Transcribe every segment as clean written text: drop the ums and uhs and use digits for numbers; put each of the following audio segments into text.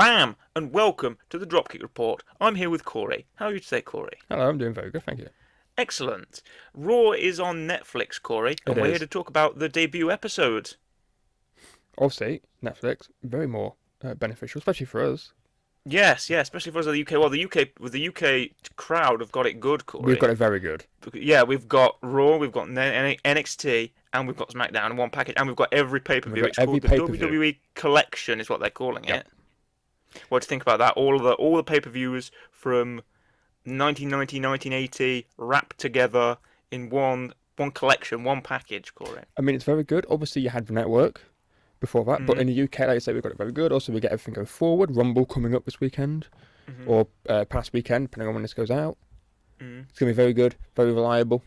Bam! And welcome to the Dropkick Report. I'm here with Corey. How are you today, Corey? Hello, I'm doing very good, thank you. Excellent. Raw is on Netflix, Corey, It and we're here is. to talk about the debut episode. Obviously, Netflix, very more beneficial, especially for us. Yes, yeah, especially for us in the UK. Well, the UK crowd have got it good, We've Corey. got it very good. Yeah, we've got Raw, we've got NXT, and we've got SmackDown in one package, and we've got every And we've pay-per-view. got It's every called the pay-per-view. WWE Collection, is what they're calling Yep. it. What do you think about that? All the pay-per-views from 1990, 1980, wrapped together in one collection, one package, Corey. I mean, it's very good. Obviously, you had the network before that, but Mm-hmm. in the UK, like I say, we've got it very good. Also, we get everything going forward. Rumble coming up this weekend, Mm-hmm. or past weekend, depending on when this goes out. Mm-hmm. It's going to be very good, very reliable.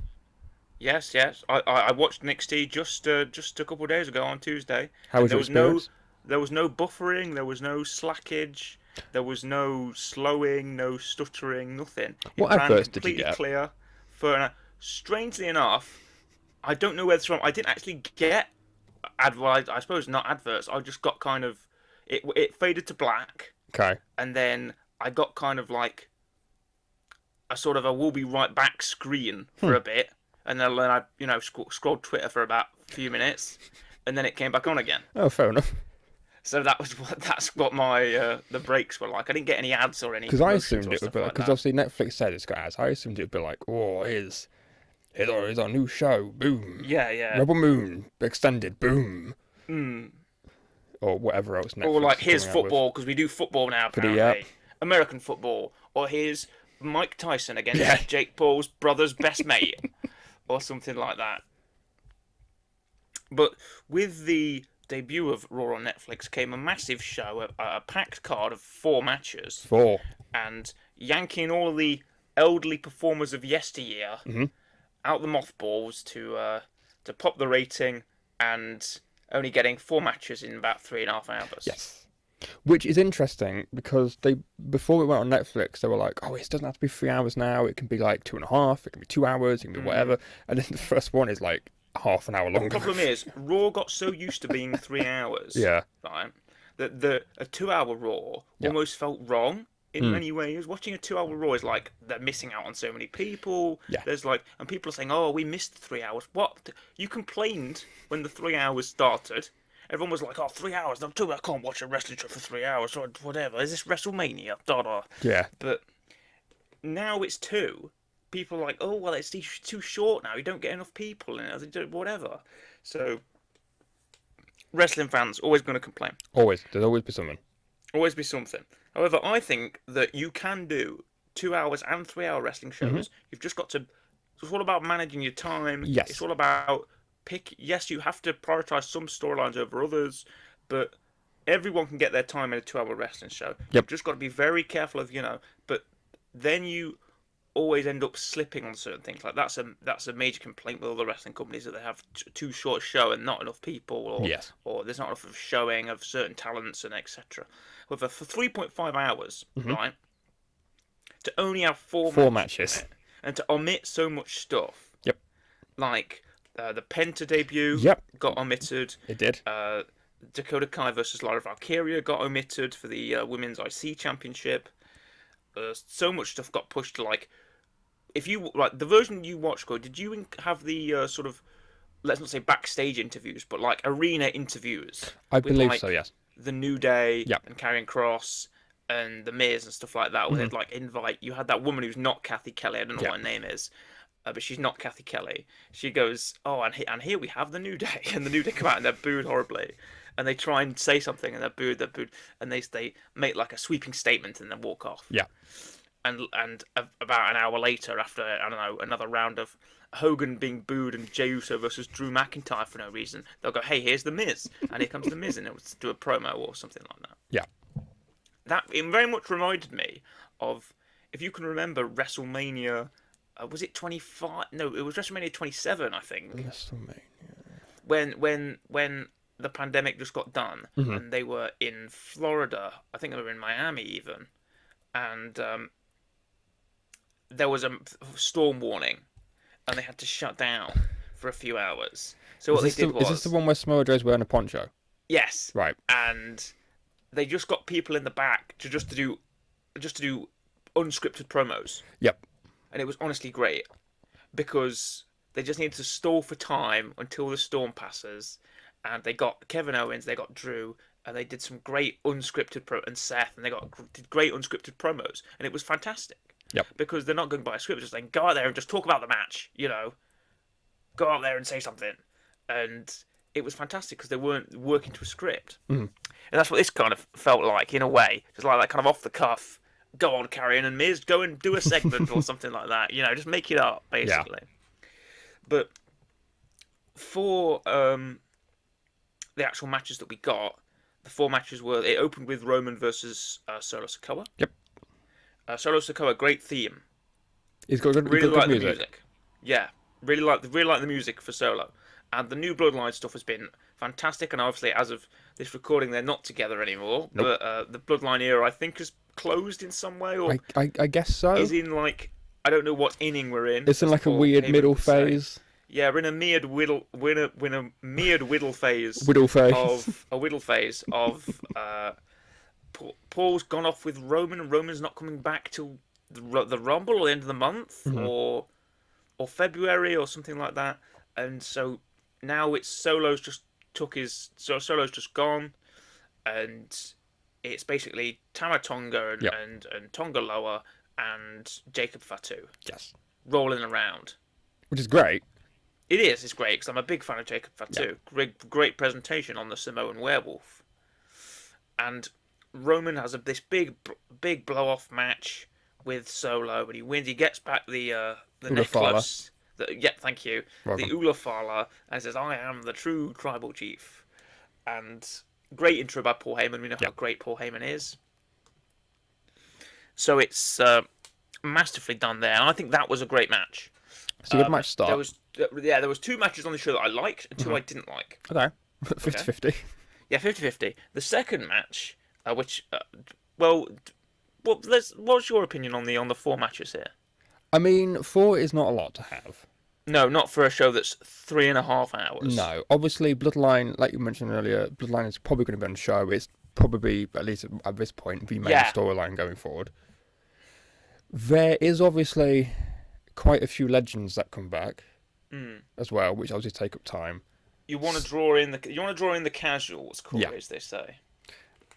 Yes, yes. I watched NXT just a couple of days ago on Tuesday, How and was your experience? there was no buffering, there was no slackage, there was no slowing, no stuttering, nothing. It What ran adverts did you completely get? clear. Strangely enough, I don't know where it's from. I didn't actually get I suppose not adverts. I just got kind of it faded to black, Okay. and then I got kind of like a sort of a "we'll be right back" screen for a bit, and then I scrolled Twitter for about a few minutes, and then it came back on again. Oh, fair enough. So that's what my the breaks were like. I didn't get any ads or any Because I promotions assumed or it would stuff be like because that. obviously Netflix said it's got ads. I assumed it would be like, oh, here's our new show, boom. Yeah, yeah. Rebel Moon extended, boom. Mm. Or whatever else Or Netflix like is here's coming out with. football because we do football now But yeah, apparently. American football. Or here's Mike Tyson against yeah, Jake Paul's brother's best mate, or something like that. But with the debut of Raw on Netflix came a massive show, a packed card of 4 matches, four. and yanking all the elderly performers of yesteryear Mm-hmm. out the mothballs to pop the rating, and only getting 4 matches in about 3.5 hours. Yes. Which is interesting because they before we went on Netflix, they were like, oh, it doesn't have to be 3 hours now. It can be like 2.5. It can be 2 hours. It can be whatever. And then the first one is like half an hour The longer. problem is, Raw got so used to being 3 hours, Yeah. right, that a 2 hour Raw Yeah. almost felt wrong in Mm. many ways. Watching a 2 hour Raw is like they're missing out on so many people. Yeah. There's like, and people are saying, "Oh, we missed 3 hours." What? You complained when the 3 hours started. Everyone was like, "Oh, 3 hours! No, I can't watch a wrestling show for 3 hours or whatever. Is this WrestleMania?" Da da. Yeah. But now it's two. People are like, "Oh, well, it's too short now. You don't get enough people in it. Whatever." So wrestling fans always going to complain. Always. There's always be something. Always be something. However, I think that you can do 2 hours and 3 hour wrestling shows. You've just got to. It's all about managing your time. Yes. It's all about pick. Yes, you have to prioritize some storylines over others, but everyone can get their time in a 2 hour wrestling show. Yep. You've just got to be very careful of But then you always end up slipping on certain things. Like that's a major complaint with other wrestling companies, that they have too short a show and not enough people, Yes. or there's not enough of showing of certain talents and etc. However, for 3.5 hours, right, to only have Four matches matches. in it, and to omit so much stuff, Yep. like the Penta debut Yep. got omitted. It did. Dakota Kai versus Lara Valkyria got omitted for the Women's IC Championship. So much stuff got pushed to like, if you like the version you watched, did you have the sort of, let's not say backstage interviews, but like arena interviews? I with, believe like, so, yes. The New Day Yep. and Karrion Cross and the Miz and stuff like that, where they'd like invite. You had that woman who's not Kathy Kelly. I don't know Yeah. what her name is. But she's not Kathy Kelly. She goes, "Oh, and here we have the New Day," and the New Day come out and they're booed horribly, and they try and say something and they're booed, and they make like a sweeping statement and then walk off. Yeah. And about an hour later, after I don't know another round of Hogan being booed and Jey Uso versus Drew McIntyre for no reason, they'll go, "Hey, here's the Miz," and here comes the Miz, and it was do a promo or something like that. Yeah. That it very much reminded me of, if you can remember, WrestleMania. Was it 25? No, it was WrestleMania 27, I think. WrestleMania. When the pandemic just got done, and they were in Florida. I think they were in Miami even, and there was a storm warning, and they had to shut down for a few hours. So what they did was, Is this the one where Samoa Joe's wearing a poncho? yes, Right. and they just got people in the back to do unscripted promos, Yep. and it was honestly great because they just needed to stall for time until the storm passes, and they got Kevin Owens, they got Drew, and they did some great unscripted and Seth, and they did great unscripted promos, and it was fantastic Yep. because they're not going by a script, just saying go out there and just talk about the match, go out there and say something, and it was fantastic because they weren't working to a script, Mhm. and that's what this kind of felt like in a way, just like that kind of off the cuff. Go on, Carrion and Miz, go and do a segment or something like that. Just make it up, Yeah. basically. But for the actual matches that we got, the four matches were. It opened with Roman versus Solo Sikoa. Yep. Solo Sikoa, great theme. He's Really got good like the music. music. Yeah, really like the music for Solo. And the new Bloodline stuff has been fantastic. And obviously, as of this recording, they're not together anymore. Nope. But the Bloodline era, I think, is closed in some way, or I guess so. is in like I don't know what inning we're in. It's in as like a Paul weird Heyman middle would say. phase. Yeah, we're in a weird whittle phase Whittle phase. of a whittle phase of Paul's gone off with Roman, and Roman's not coming back till the Rumble or the end of the month Mhm. or February or something like that, and so now it's Solo's just gone, and it's basically Tama Tonga Yep. and Tonga Loa and Jacob Fatu Yes. rolling around. Which is great. It is. It's great because I'm a big fan of Jacob Fatu. Yeah. Great presentation on the Samoan Werewolf, and Roman has this big blow off match with Solo, and he wins. He gets back the Ulafala. necklace. Thank you. Welcome. The Ulafala, and says, "I am the true tribal chief." And great intro by Paul Heyman. We know how great Paul Heyman is. So it's masterfully done there, and I think that was a great match. It's a good match start. There was two matches on the show that I liked and 2 I didn't like. Okay. 50-50. Yeah, 50-50. The second match, what's your opinion on the four matches here? I mean, 4 is not a lot to have. No, not for a show that's 3.5 hours. No. Obviously, Bloodline, like you mentioned earlier, Bloodline is probably going to be on the show. It's probably, at least at this point, the main storyline going forward. There is obviously quite a few legends that come back as well, which obviously take up time. You want to draw in the casuals, as they say.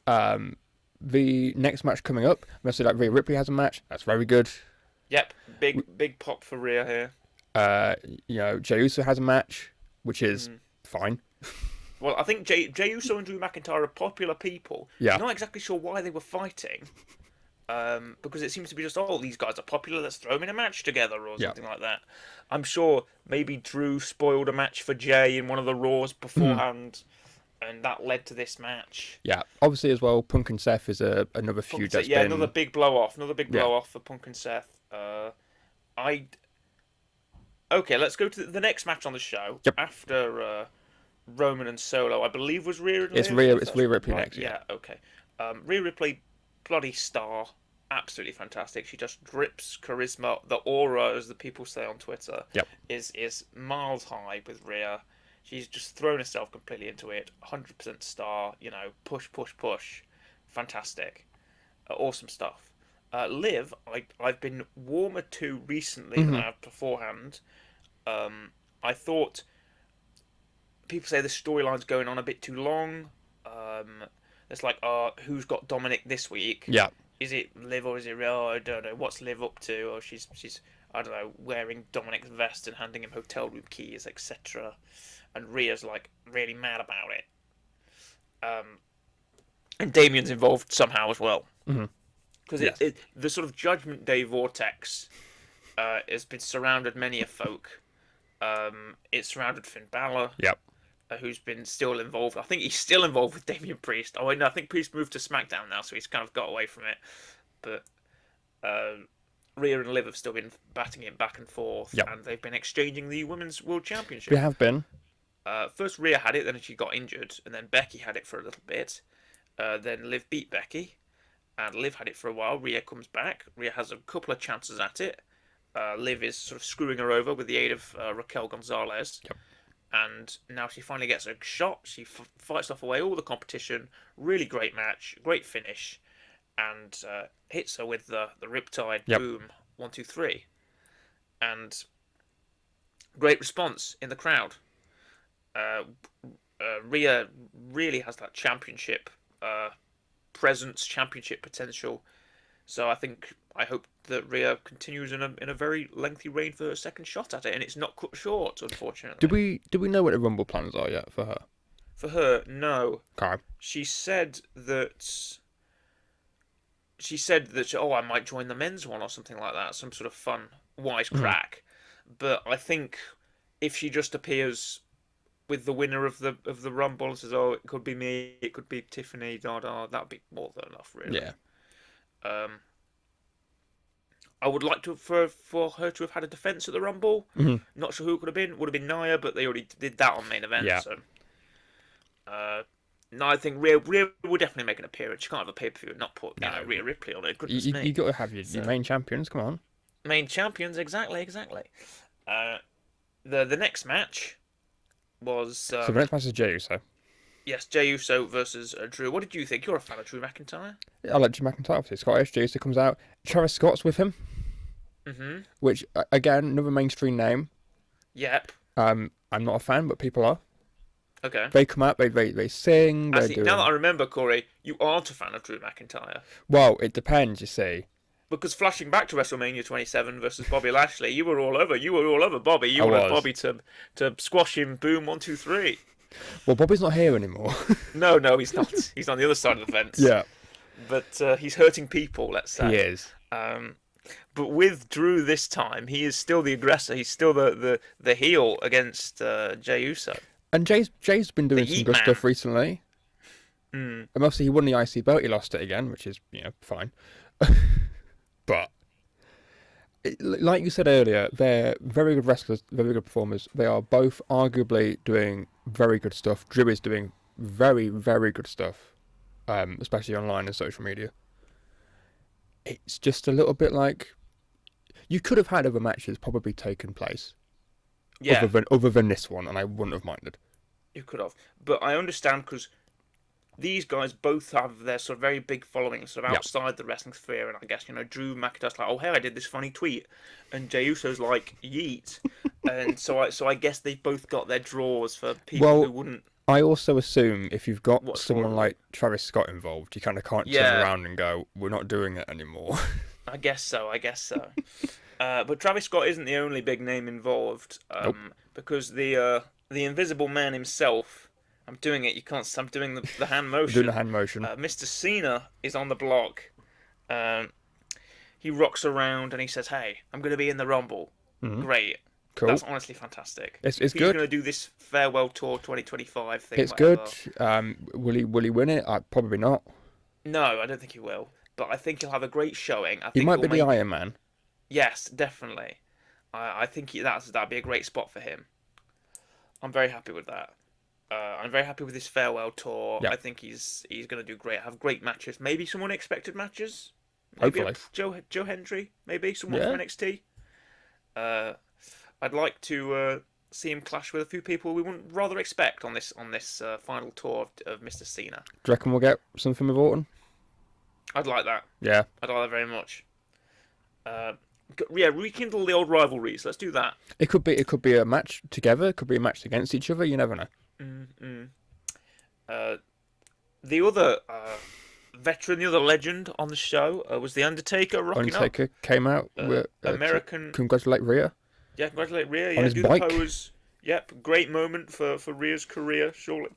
The next match coming up, mostly like Rhea Ripley has a match. That's very good. Yep, big pop for Rhea here. Jey Uso has a match, which is fine. Well, I think Jey Uso and Drew McIntyre are popular people. Yeah. I'm not exactly sure why they were fighting. Because it seems to be just, these guys are popular, let's throw them in a match together or something like that. I'm sure maybe Drew spoiled a match for Jey in one of the Raws beforehand, and that led to this match. Yeah, obviously as well, Punk and Seth is another feud that's been... another big blow-off for Punk and Seth. Okay, let's go to the next match on the show. Yep. After Roman and Solo, I believe was Rhea and It's Liv. Rhea Ripley next. Yeah, okay. Rhea Ripley, bloody star. Absolutely fantastic. She just drips charisma. The aura, as the people say on Twitter, is miles high with Rhea. She's just thrown herself completely into it. 100% star. Push. Fantastic. Awesome stuff. Liv, I've been warmer to recently than I have beforehand. I thought people say the storyline's going on a bit too long. It's like, who's got Dominic this week? Yeah. Is it Liv or is it Rhea? I don't know. What's Liv up to? Or she's I don't know, wearing Dominic's vest and handing him hotel room keys, etc. And Rhea's like really mad about it. And Damien's involved somehow as well. Because the sort of Judgment Day vortex has been surrounded many a folk. It surrounded Finn Balor. Yep. Who's been still involved. I think he's still involved with Damian Priest. Oh, no, I think Priest moved to SmackDown now, so he's kind of got away from it. But Rhea and Liv have still been batting it back and forth, and they've been exchanging the Women's World Championship. They have been. First Rhea had it, then she got injured, and then Becky had it for a little bit. Then Liv beat Becky, and Liv had it for a while. Rhea comes back. Rhea has a couple of chances at it. Liv is sort of screwing her over with the aid of Raquel Gonzalez. Yep. and now she finally gets a shot. She fights off away all the competition. Really great match, great finish, and hits her with the Riptide Yep. Boom 1 2 3, and great response in the crowd. Uh, Rhea really has that championship presence, championship potential. So I hope that Rhea continues in a very lengthy reign for her second shot at it, and it's not cut short, unfortunately. Do we know what the Rumble plans are yet for her? For her, no. Okay. She said that. I might join the men's one or something like that, some sort of fun wisecrack. But I think if she just appears with the winner of the Rumble and says, "Oh, it could be me, it could be Tiffany," that'd be more than enough, really. Yeah. I would like for her to have had a defense at the Rumble. Mhm. Not sure who it could have been. Would have been Nia, but they already did that on main event. Yeah. So, no, I think Rhea will definitely make an appearance. She can't have a pay-per-view and not put No. Rhea Ripley on it. Goodness You me. got to have your main champions. Come on. Main champions, exactly. The next match was So the next match is Jey Uso. yes, Jey Uso versus Drew. What did you think? You're a fan of Drew McIntyre. I like Drew McIntyre. Obviously, Scottish. Jey Uso comes out. Travis Scott's with him. Which again, another mainstream name. Yep. I'm not a fan, but people are. Okay. They come out. They sing. They Actually, do. now that I remember, Corey, you aren't a fan of Drew McIntyre. Well, it depends. You see. Because flashing back to WrestleMania 27 versus Bobby Lashley, you were all over. You were all over Bobby. You I wanted was. Bobby to squash him. Boom, 1 2 3. Well, Bobby's not here anymore. No, he's not. He's on the other side of the fence. Yeah, But he's hurting people. Let's say he is. But with Drew this time, he is still the aggressor. He's still the heel against Jey Uso. And Jay's been doing some Heat good Man. stuff recently. Mm. And obviously he won the IC belt. He lost it again, which is fine. But like you said earlier, they're very good wrestlers, very good performers. They are both arguably doing very good stuff. Drew is doing very, very good stuff, especially online and social media. It's just a little bit like you could have had other matches probably taken place. Yeah, Other than this one, and I wouldn't have minded. you could have. But I understand because these guys both have their sort of very big followings sort of Yeah. outside the wrestling sphere, and I guess Drew McIntyre's like, "Oh hey, I did this funny tweet," and Jey Uso's like, "Yeet," and so I guess they've both got their draws for people who wouldn't. I also assume if you've got What's someone horrible? like Travis Scott involved, you kind of can't Yeah. turn around and go, "We're not doing it anymore." I guess so. But Travis Scott isn't the only big name involved, Nope. because the Invisible Man himself. I'm doing it. You can't. I'm doing the hand motion. Doing the hand motion. Mr. Cena is on the block. He rocks around and he says, "Hey, I'm going to be in the Rumble." Great. Cool. That's honestly fantastic. It's He's good. going to do this farewell tour 2025 thing. It's whatever. good. Will he win it? Probably not. No, I don't think he will. But I think he'll have a great showing. I He think might be he'll the make- Iron Man. Yes, definitely. I think that'd be a great spot for him. I'm very happy with that. I'm very happy with his farewell tour. Yeah. I think he's going to do great. Have great matches. Maybe some unexpected matches. Maybe Hopefully. Joe Hendry. Maybe someone Yeah. from NXT. I'd like to see him clash with a few people we wouldn't rather expect on this final tour of Mr. Cena. Do you reckon we'll get something with Orton? I'd like that. Yeah. I'd like that very much. Yeah, rekindle the old rivalries. Let's do that. It could be a match together. It could be a match against each other. You never know. The other veteran, the other legend on the show was The Undertaker rocking Undertaker came out with American. congratulate Rhea. Yeah, congratulate Rhea. on Yeah, his do bike. the pose. Yep, great moment for Rhea's career, surely.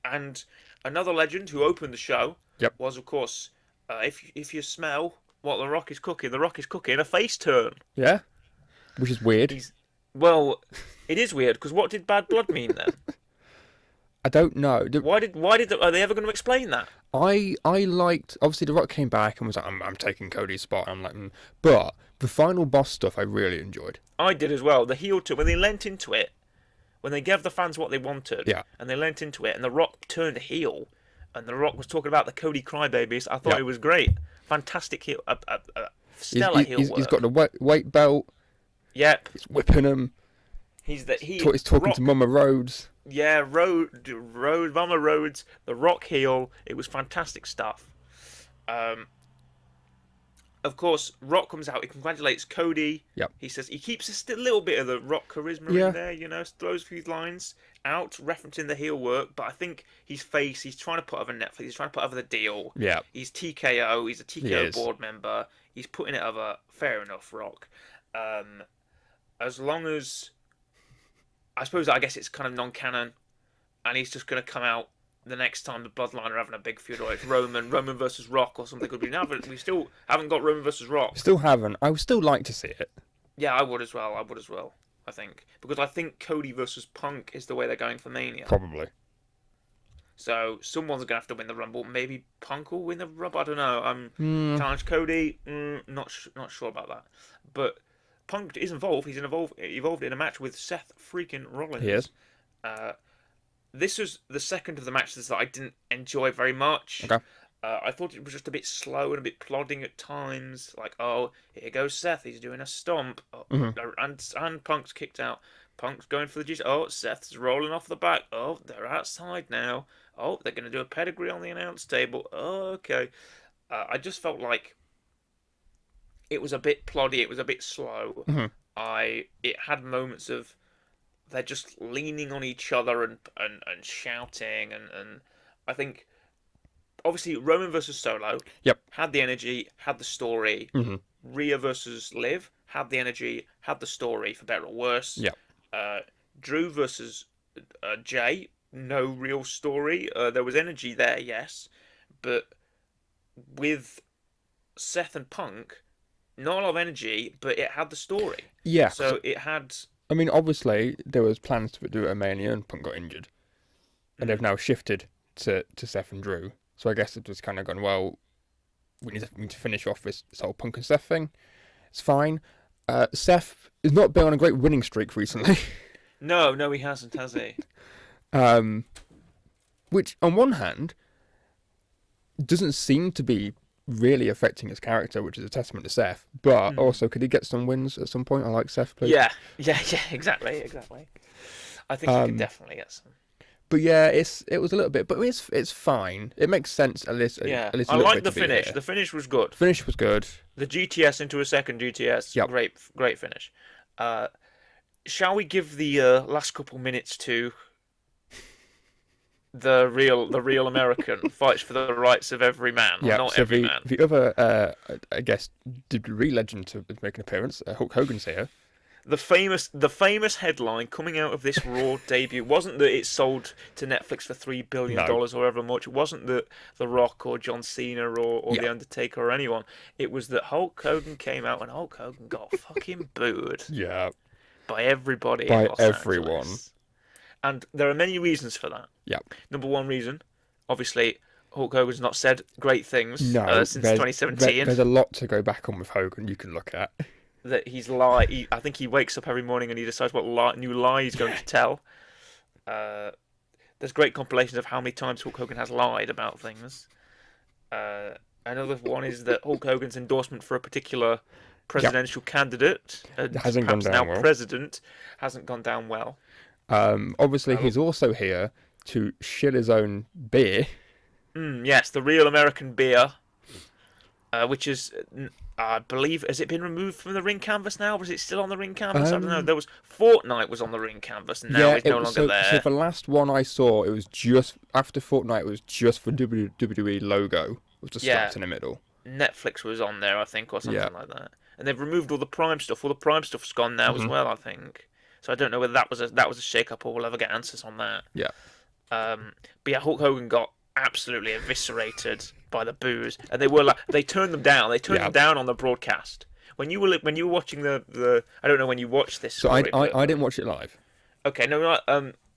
And another legend who opened the show Yep. was, of course, if you smell what The Rock is cooking a face turn. Yeah. Which is weird. Well, it is weird because what did bad blood mean then? I don't know. Why did are they ever going to explain that? I liked, obviously The Rock came back and was like, I'm taking Cody's spot. I'm like, but the final boss stuff I really enjoyed. I did as well. The heel turn, when they leant into it, when they gave the fans what they wanted, Yeah. and they leant into it, and The Rock turned heel, and The Rock was talking about the Cody crybabies. I thought Yeah. it was great, fantastic heel, stellar heel work. He's got the weight belt. Yep, He's whipping him. He's talking Rock. to Mama Rhodes. Yeah, Mama Rhodes, the Rock heel. It was fantastic stuff. Um, of course, Rock comes out. He congratulates Cody. Yep. He says he keeps a little bit of the Rock charisma in Yeah. there. Throws a few lines out referencing the heel work. But I think he's trying to put over Netflix. He's trying to put over the deal. Yeah. He's TKO. He's a He TKO is. board member. He's putting it over. Fair enough, Rock. As long as I guess it's kind of non-canon, and he's just going to come out the next time the Bloodline are having a big feud, or it's Roman versus Rock or something. Could be now, but we still haven't got Roman versus Rock. Still haven't. I would still like to see it. Yeah, I would as well. I think because I think Cody versus Punk is the way they're going for Mania. Probably. So someone's gonna have to win the Rumble. Maybe Punk will win the Rumble. I don't know. Challenge Cody. Not sure about that. But Punk is involved. He's involved in a match with Seth freaking Rollins. He is. This was the second of the matches that I didn't enjoy very much. Okay. I thought it was just a bit slow and a bit plodding at times. Like, oh, here goes Seth. He's doing a stomp. Oh, and Punk's kicked out. Punk's going for the juice. Oh, Seth's rolling off the back. Oh, they're outside now. Oh, they're going to do a pedigree on the announce table. Oh, okay. I just felt like it was a bit ploddy. It was a bit slow. It had moments of they're just leaning on each other and shouting and I think obviously Roman versus Solo had the energy, had the story. Rhea versus Liv had the energy, had the story for better or worse. Drew versus Jay, no real story. There was energy there, yes, but with Seth and Punk, not a lot of energy, but it had the story. Yeah. So it had. I mean, obviously, there was plans to do it at Mania and Punk got injured. And they've now shifted to Seth and Drew. So I guess it was kind of gone, well, we need to finish off this whole Punk and Seth thing. It's fine. Seth has not been on a great winning streak recently. No, he hasn't, has he? Which, on one hand, doesn't seem to be really affecting his character, which is a testament to Seth. But also, could he get some wins at some point? I like Seth, please. Yeah, exactly. I think he could definitely get some. But yeah, it was a little bit, but it's fine. It makes sense at least. Yeah, at least I like the finish. The finish was good. Finish was good. The GTS into a second GTS, great finish. Shall we give the last couple minutes to the real American fights for the rights of every man, not so every man? The other, I guess, WWE legend to make an appearance, Hulk Hogan's here. The famous headline coming out of this Raw debut wasn't that it sold to Netflix for $3 billion or however much. It wasn't that The Rock or John Cena or The Undertaker or anyone. It was that Hulk Hogan came out and Hulk Hogan got fucking booed. Yeah. By everybody. By in Los everyone. Angeles. And there are many reasons for that. Yeah. Number one reason, obviously, Hulk Hogan's not said great things since 2017. There's a lot to go back on with Hogan you can look at. That he's I think he wakes up every morning and he decides what new lie he's going to tell. There's great compilations of how many times Hulk Hogan has lied about things. Another one is that Hulk Hogan's endorsement for a particular presidential candidate, hasn't gone down well. President, hasn't gone down well. Obviously, he's also here to shill his own beer. Yes, the real American beer, which is, I believe, has it been removed from the ring canvas now, or is it still on the ring canvas? I don't know. There was Fortnite was on the ring canvas, and now it's no longer there. So the last one I saw, it was just after Fortnite. It was just the WWE logo, was just slapped in the middle. Netflix was on there, I think, or something like that. And they've removed all the Prime stuff. All the Prime stuff's gone now as well, I think. So I don't know whether that was a shake-up or we'll ever get answers on that. Yeah. But yeah, Hulk Hogan got absolutely eviscerated by the boos, and they turned them down. They turned them down on the broadcast. When you were watching the I don't know when you watched this. So I didn't watch it live. Okay, no,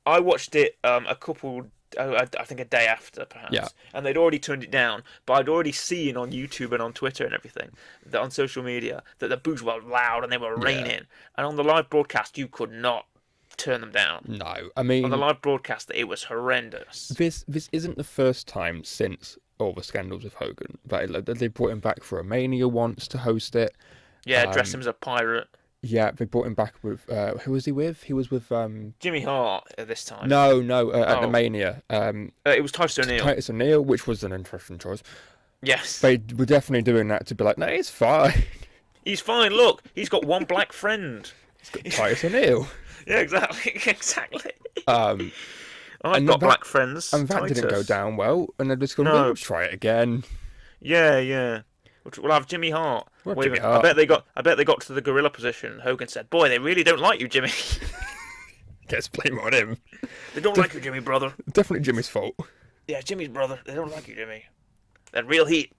I watched it a couple. I think a day after, perhaps. Yeah. And they'd already turned it down, but I'd already seen on YouTube and on Twitter and everything, that on social media, that the boos were loud and they were raining. And on the live broadcast, you could not turn them down. No, I mean, on the live broadcast, it was horrendous. This isn't the first time since all the scandals with Hogan that they brought him back for a Mania once to host it. Yeah, dress him as a pirate. Yeah, they brought him back with who was he with? He was with Jimmy Hart at this time. no at the Oh, Mania it was Titus O'Neil. Titus O'Neil, which was an interesting choice. Yes. They were definitely doing that to be like, no, it's fine. He's fine. Look, he's got one black friend. Titus O'Neil. Yeah, exactly. Exactly. Um, I've got black friends. And that Titus. didn't go down well. And they're just going, No. we'll try it again. Yeah, yeah. We'll have Jimmy Hart. We'll have Jimmy Hart. I bet they got to the gorilla position. Hogan said, "Boy, they really don't like you, Jimmy. Guess blame on him. They don't like you, Jimmy, brother. Definitely Jimmy's fault. Yeah, Jimmy's brother. They don't like you, Jimmy. They're real heat."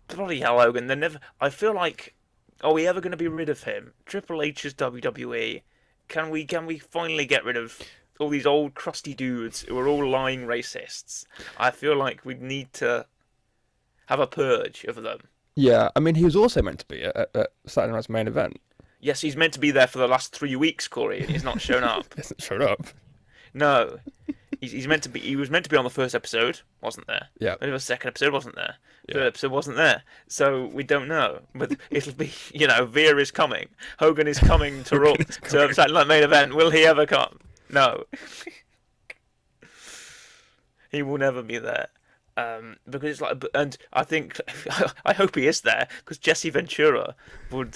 Bloody hell, Hogan. They never. I feel like, are we ever going to be rid of him? Triple H's WWE. Can we finally get rid of all these old crusty dudes who are all lying racists? I feel like we need to have a purge of them. Yeah, I mean, he was also meant to be at Saturday Night's main event. Yes, he's meant to be there for the last 3 weeks, Corey, and he's not shown up. He hasn't shown up. No, he's meant to be. He was meant to be on the first episode, wasn't there? Yeah. Maybe the second episode wasn't there. Yeah. Third episode wasn't there. So we don't know. But it'll be, Veer is coming. Hogan is coming to Raw to Saturday Night main event. Will he ever come? No. He will never be there. Because it's like, and I think, I hope he is there, because Jesse Ventura would,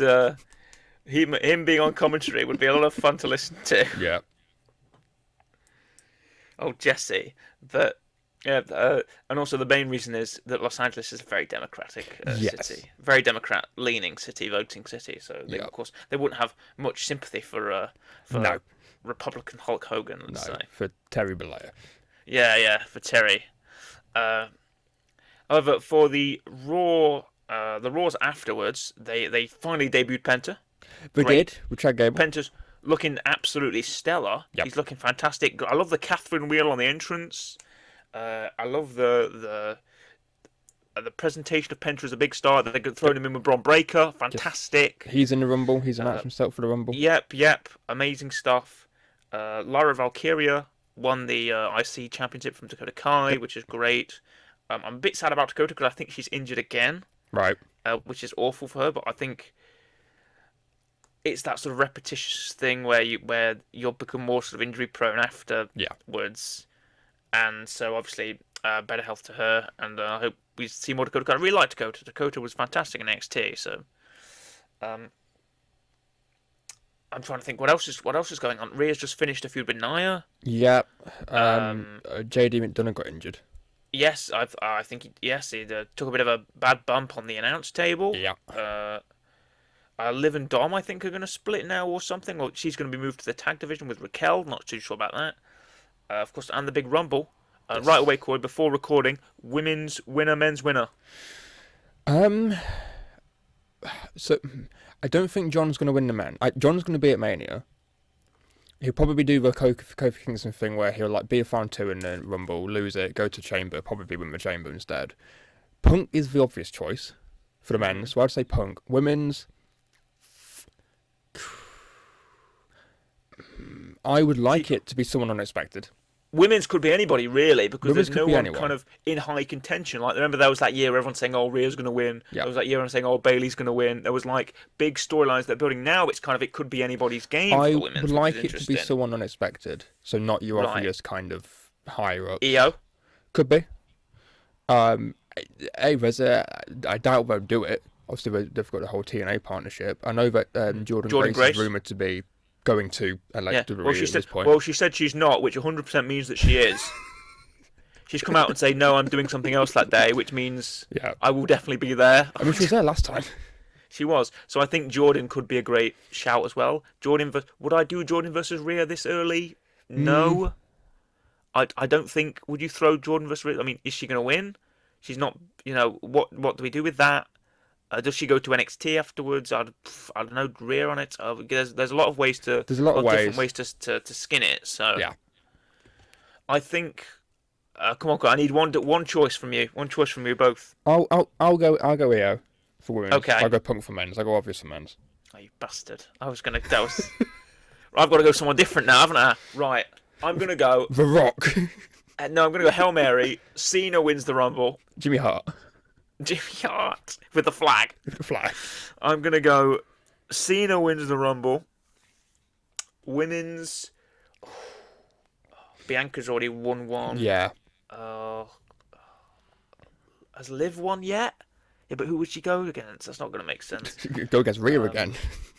him being on commentary would be a lot of fun to listen to. Yeah. Oh, Jesse. But, yeah, and also the main reason is that Los Angeles is a very democratic city. Very Democrat-leaning city, voting city. So, they, of course, they wouldn't have much sympathy for no. Republican Hulk Hogan, let's say. For Terry Bollea. Yeah, for Terry. However, for the Raws afterwards, they finally debuted Penta. They did, with Chad Gable. Penta's looking absolutely stellar. Yep. He's looking fantastic. I love the Catherine wheel on the entrance. I love the presentation of Penta as a big star. They're throwing him in with Braun Breaker. Fantastic. He's in the Rumble. He's announced himself for the Rumble. Yep. Amazing stuff. Lara Valkyria won the IC Championship from Dakota Kai, which is great. I'm a bit sad about Dakota because I think she's injured again. Right. Which is awful for her, but I think it's that sort of repetitious thing where you'll become more sort of injury prone afterwards. And so obviously better health to her, and I hope we see more Dakota Kai. I really like Dakota. Dakota was fantastic in NXT, so I'm trying to think what else is going on. Rhea's just finished a feud with Nia. Yep. JD McDonough got injured. Yes, I think he took a bit of a bad bump on the announce table. Yeah. Liv and Dom, I think, are going to split now or something. Or she's going to be moved to the tag division with Raquel. Not too sure about that. Of course, and the big Rumble. Yes. Right away, Corey, before recording, women's winner, men's winner. So, I don't think John's going to win the men. John's going to be at Mania. He'll probably do the Kofi Kingston thing where he'll like be a fan 2 in the Rumble, lose it, go to Chamber, probably win the Chamber instead. Punk is the obvious choice for the men, so I'd say Punk. Women's, I would like it to be someone unexpected. Women's could be anybody, really, because Women's there's no one anyone kind of in high contention. Like, remember there was that year where everyone's saying, oh, Rhea's going to win. Yeah. There was that year everyone saying, oh, Bayley's going to win. There was, like, big storylines they're building. Now it's kind of, it could be anybody's game for the women's, I would like it to be someone unexpected, so not your obvious kind of higher up. EO? Could be. I doubt they'll do it. Obviously, they've got the whole TNA partnership. I know that Jordan Grace is rumoured to be going to WWE at this point. Well, she said she's not, which 100% means that she is. She's come out and say, no, I'm doing something else that day, which means I will definitely be there. I mean, she was there last time. She was. So I think Jordan could be a great shout as well. Would I do Jordan versus Rhea this early? No. I don't think. Would you throw Jordan versus Rhea? I mean, is she going to win? She's not. What do we do with that? Does she go to NXT afterwards? I don't know. Rhea on it. There's a lot of ways to. There's a lot of different ways to skin it. So yeah. I think. Come on, I need one choice from you. One choice from you both. I'll go EO for women. Okay. I'll go Punk for men's. I'll go obvious for men's. Oh, you bastard! I've got to go someone different now, haven't I? Right. I'm gonna go The Rock. No, I'm gonna go Hail Mary. Cena wins the Rumble. Jimmy Hart. Jimmy Hart with the flag. Fly. I'm gonna go. Cena wins the Rumble. Women's. Bianca's already won one. Yeah. Uh, has Liv won yet? Yeah, but who would she go against? That's not gonna make sense. Go against Rhea again.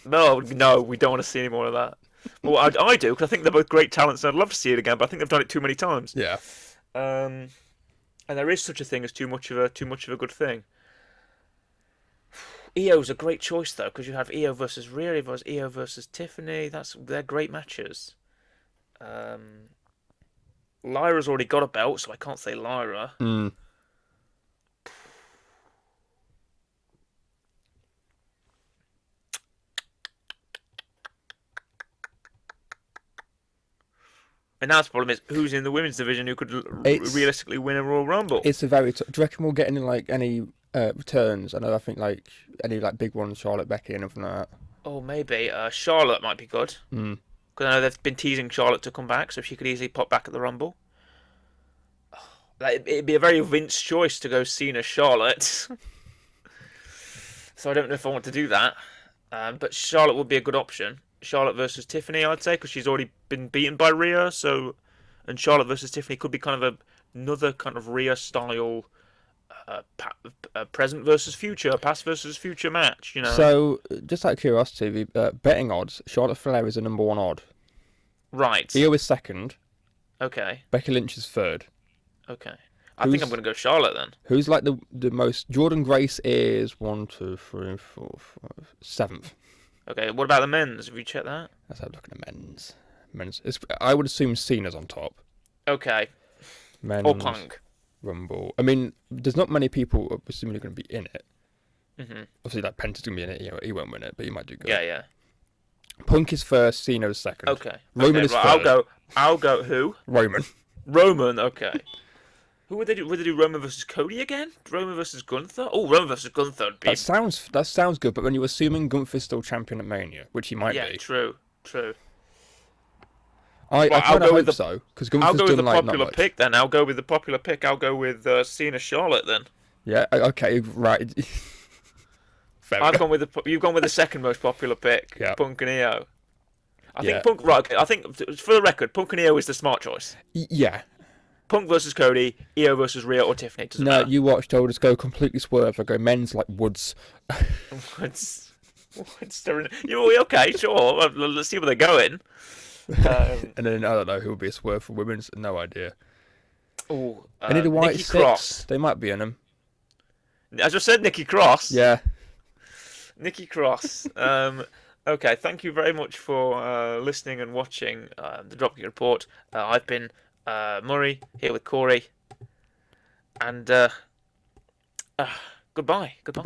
No, no, we don't want to see any more of that. Well, I do because I think they're both great talents, and I'd love to see it again. But I think they've done it too many times. Yeah. And there is such a thing as too much of a good thing. Io's a great choice though, because you have Io versus Rhea, versus Io versus Tiffany. They're great matches. Lyra's already got a belt, so I can't say Lyra. Mm. And now the problem is who's in the women's division who could realistically win a Royal Rumble. It's a very. Do you reckon we'll get any returns? I think like any like big ones, Charlotte, Becky, and anything like that. Oh, maybe Charlotte might be good. Mm. Because I know they've been teasing Charlotte to come back, so she could easily pop back at the Rumble. Like, it'd be a very Vince choice to go Cena Charlotte. So I don't know if I want to do that. But Charlotte would be a good option. Charlotte versus Tiffany, I'd say, because she's already been beaten by Rhea. So, and Charlotte versus Tiffany could be kind of another kind of Rhea style present versus future, past versus future match. You know. So, just out of curiosity, betting odds: Charlotte Flair is the number one odd. Right. Io is second. Okay. Becky Lynch is third. Okay. I think I'm going to go Charlotte then. Who's like the most? Jordan Grace is 1, 2, 3, 4, 5, 7th. Okay. What about the men's? Have you checked that? Let's have a look at the men's. I would assume Cena's on top. Okay. Men's Or Punk. Rumble. I mean, there's not many people presumably going to be in it. Mhm. Obviously, like Penta's going to be in it. You know, he won't win it, but he might do good. Yeah, yeah. Punk is first. Cena's second. Okay. Roman okay, is right, third. I'll go. Who? Roman. Roman. Okay. Who would they do? Would they do Roman versus Cody again? Roman versus Gunther? Oh, Roman versus Gunther would be. That sounds good, but when you're assuming Gunther's still champion at Mania, which he might be. Yeah, true. I Well, kind of hope so, because I'll Gunther's go with done the like not popular much. pick then. I'll go with the popular pick. I'll go with Cena Charlotte then. Yeah. Okay. Right. Fair enough. You've gone with the second most popular pick. Yeah. Punk and Io. I Yeah. think Punk. Right. Okay, I think for the record, Punk and Io is the smart choice. Yeah. Punk versus Cody, Io versus Rhea or Tiffany. Doesn't No, matter. you watched. I would just go completely swerve. I go men's like Woods. What's okay, sure. Let's see where they're going. And then I don't know who would be a swerve for women's. No idea. Oh, Any of the White Nikki Six? Cross. They might be in them. I just said Nikki Cross. Yeah. Nikki Cross. Okay, thank you very much for listening and watching the Dropkick Report. I've been Murray here with Corey, and goodbye. Goodbye.